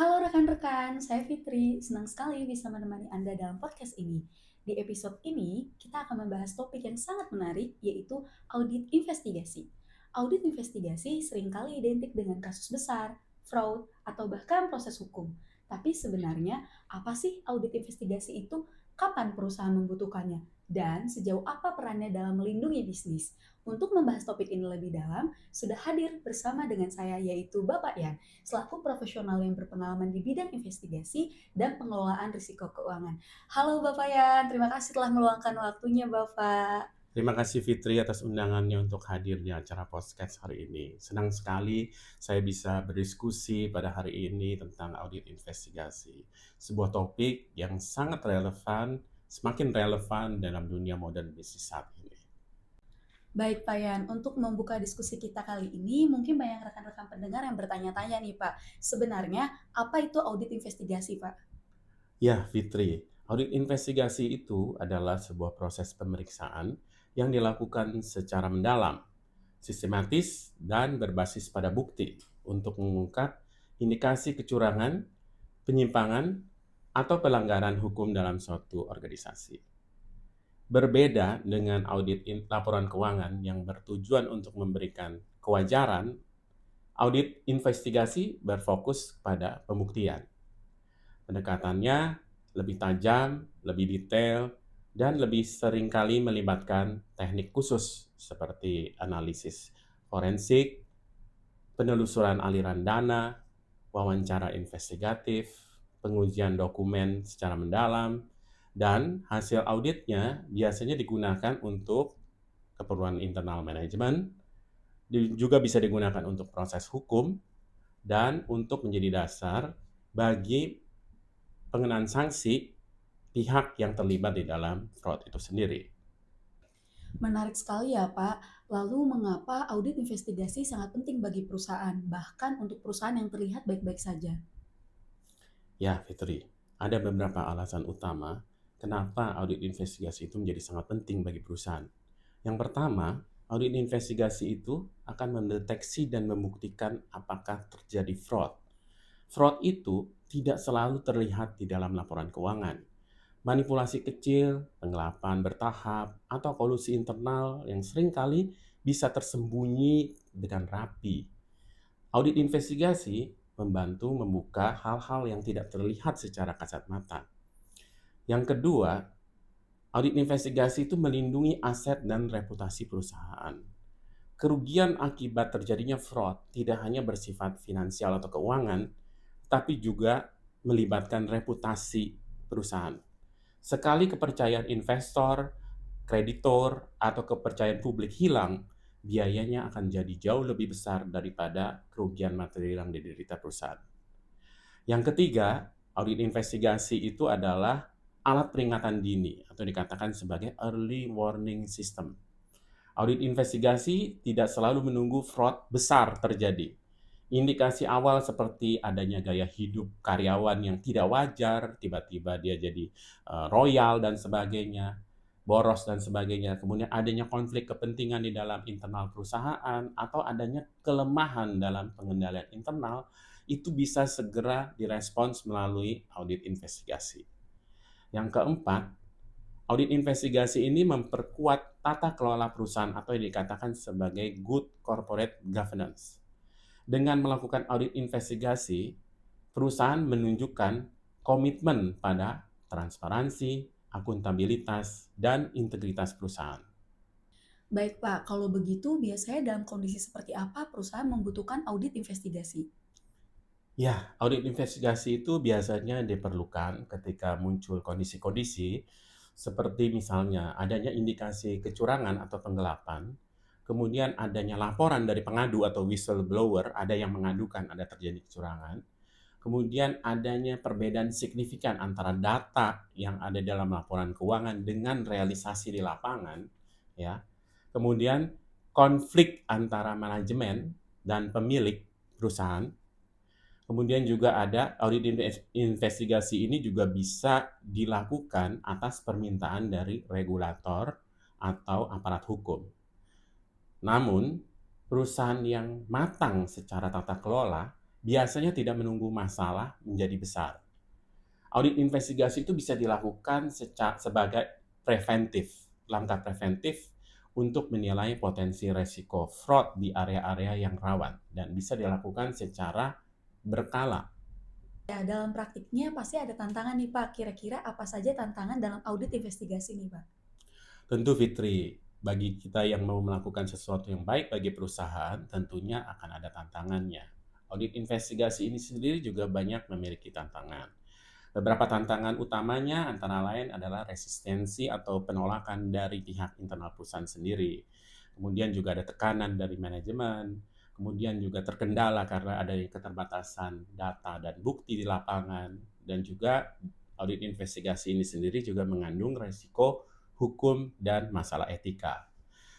Halo rekan-rekan, saya Fitri. Senang sekali bisa menemani Anda dalam podcast ini. Di episode ini, kita akan membahas topik yang sangat menarik, yaitu audit investigasi. Audit investigasi seringkali identik dengan kasus besar, fraud, atau bahkan proses hukum. Tapi sebenarnya, apa sih audit investigasi itu? Kapan perusahaan membutuhkannya? Dan sejauh apa perannya dalam melindungi bisnis? Untuk membahas topik ini lebih dalam, sudah hadir bersama dengan saya, yaitu Bapak Yan selaku profesional yang berpengalaman di bidang investigasi dan pengelolaan risiko keuangan. Halo Bapak Yan, terima kasih telah meluangkan waktunya Bapak. Terima kasih Fitri atas undangannya untuk hadir di acara podcast hari ini. Senang sekali saya bisa berdiskusi pada hari ini tentang audit investigasi. Sebuah topik yang sangat relevan, semakin relevan dalam dunia modern bisnis saat ini. Baik Pak Yan, untuk membuka diskusi kita kali ini, mungkin banyak rekan-rekan pendengar yang bertanya-tanya nih Pak, sebenarnya apa itu audit investigasi Pak? Ya, Fitri, audit investigasi itu adalah sebuah proses pemeriksaan yang dilakukan secara mendalam, sistematis, dan berbasis pada bukti untuk mengungkap indikasi kecurangan, penyimpangan, atau pelanggaran hukum dalam suatu organisasi. Berbeda dengan audit laporan keuangan yang bertujuan untuk memberikan kewajaran, audit investigasi berfokus pada pembuktian. Pendekatannya lebih tajam, lebih detail, dan lebih seringkali melibatkan teknik khusus seperti analisis forensik, penelusuran aliran dana, wawancara investigatif, pengujian dokumen secara mendalam, dan hasil auditnya biasanya digunakan untuk keperluan internal manajemen, juga bisa digunakan untuk proses hukum, dan untuk menjadi dasar bagi pengenaan sanksi pihak yang terlibat di dalam fraud itu sendiri. Menarik sekali ya Pak, lalu mengapa audit investigasi sangat penting bagi perusahaan, bahkan untuk perusahaan yang terlihat baik-baik saja? Ya, Fitri, ada beberapa alasan utama kenapa audit investigasi itu menjadi sangat penting bagi perusahaan. Yang pertama, audit investigasi itu akan mendeteksi dan membuktikan apakah terjadi fraud. Fraud itu tidak selalu terlihat di dalam laporan keuangan. Manipulasi kecil, penggelapan bertahap, atau kolusi internal yang seringkali bisa tersembunyi dengan rapi. Audit investigasi membantu membuka hal-hal yang tidak terlihat secara kasat mata. Yang kedua, audit investigasi itu melindungi aset dan reputasi perusahaan. Kerugian akibat terjadinya fraud tidak hanya bersifat finansial atau keuangan, tapi juga melibatkan reputasi perusahaan. Sekali kepercayaan investor, kreditor, atau kepercayaan publik hilang, biayanya akan jadi jauh lebih besar daripada kerugian material yang diderita perusahaan. Yang ketiga, audit investigasi itu adalah alat peringatan dini atau dikatakan sebagai early warning system. Audit investigasi tidak selalu menunggu fraud besar terjadi. Indikasi awal seperti adanya gaya hidup karyawan yang tidak wajar, tiba-tiba dia jadi royal dan sebagainya, boros dan sebagainya, kemudian adanya konflik kepentingan di dalam internal perusahaan, atau adanya kelemahan dalam pengendalian internal, itu bisa segera direspons melalui audit investigasi. Yang keempat, audit investigasi ini memperkuat tata kelola perusahaan atau yang dikatakan sebagai good corporate governance. Dengan melakukan audit investigasi, perusahaan menunjukkan komitmen pada transparansi, akuntabilitas, dan integritas perusahaan. Baik Pak, kalau begitu biasanya dalam kondisi seperti apa perusahaan membutuhkan audit investigasi? Ya, audit investigasi itu biasanya diperlukan ketika muncul kondisi-kondisi seperti misalnya adanya indikasi kecurangan atau penggelapan, kemudian adanya laporan dari pengadu atau whistleblower, ada yang mengadukan ada terjadi kecurangan, kemudian adanya perbedaan signifikan antara data yang ada dalam laporan keuangan dengan realisasi di lapangan, ya. Kemudian konflik antara manajemen dan pemilik perusahaan. Kemudian juga ada audit investigasi ini juga bisa dilakukan atas permintaan dari regulator atau aparat hukum. Namun, perusahaan yang matang secara tata kelola biasanya tidak menunggu masalah menjadi besar. Audit investigasi itu bisa dilakukan sebagai langkah preventif untuk menilai potensi resiko fraud di area-area yang rawan dan bisa dilakukan secara berkala. Ya, dalam praktiknya pasti ada tantangan nih Pak. Kira-kira apa saja tantangan dalam audit investigasi nih Pak? Tentu Fitri, bagi kita yang mau melakukan sesuatu yang baik bagi perusahaan, tentunya akan ada tantangannya. Audit investigasi ini sendiri juga banyak memiliki tantangan. Beberapa tantangan utamanya antara lain adalah resistensi atau penolakan dari pihak internal perusahaan sendiri. Kemudian juga ada tekanan dari manajemen, kemudian juga terkendala karena adanya keterbatasan data dan bukti di lapangan, dan juga audit investigasi ini sendiri juga mengandung resiko hukum dan masalah etika.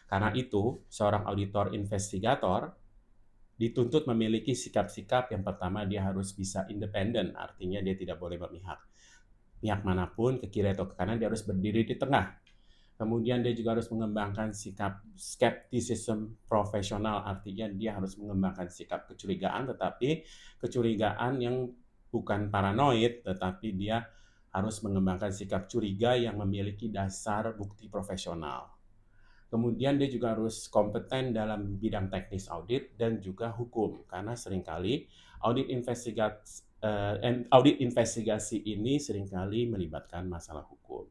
Karena itu, seorang auditor investigator dituntut memiliki sikap-sikap yang pertama dia harus bisa independen, artinya dia tidak boleh berpihak. Pihak manapun, ke kiri atau ke kanan, dia harus berdiri di tengah. Kemudian dia juga harus mengembangkan sikap skepticism profesional, artinya dia harus mengembangkan sikap kecurigaan, tetapi kecurigaan yang bukan paranoid, tetapi dia harus mengembangkan sikap curiga yang memiliki dasar bukti profesional. Kemudian dia juga harus kompeten dalam bidang teknis audit dan juga hukum, karena seringkali audit investigasi ini seringkali melibatkan masalah hukum.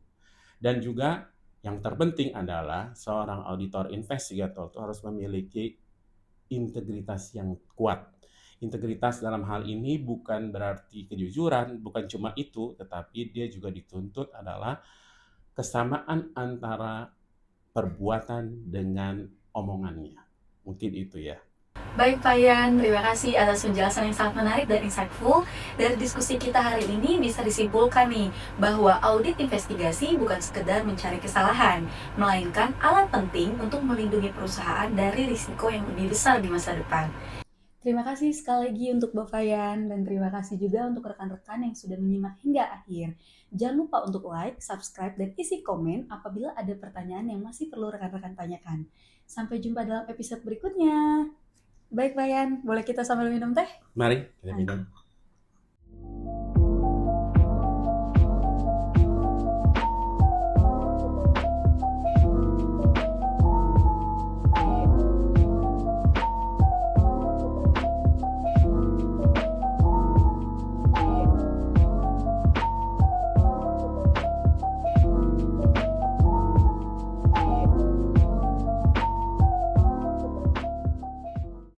Dan juga yang terpenting adalah seorang auditor investigator itu harus memiliki integritas yang kuat. Integritas dalam hal ini bukan berarti kejujuran, bukan cuma itu, tetapi dia juga dituntut adalah kesamaan antara perbuatan dengan omongannya. Mungkin itu ya. Baik Pak Yan, terima kasih atas penjelasan yang sangat menarik dan insightful. Dari diskusi kita hari ini bisa disimpulkan nih bahwa audit investigasi bukan sekedar mencari kesalahan, melainkan alat penting untuk melindungi perusahaan dari risiko yang lebih besar di masa depan. Terima kasih sekali lagi untuk Bapak Yan, dan terima kasih juga untuk rekan-rekan yang sudah menyimak hingga akhir. Jangan lupa untuk like, subscribe, dan isi komen apabila ada pertanyaan yang masih perlu rekan-rekan tanyakan. Sampai jumpa dalam episode berikutnya. Baik, Pak Yan, boleh kita sambil minum teh? Mari kita minum.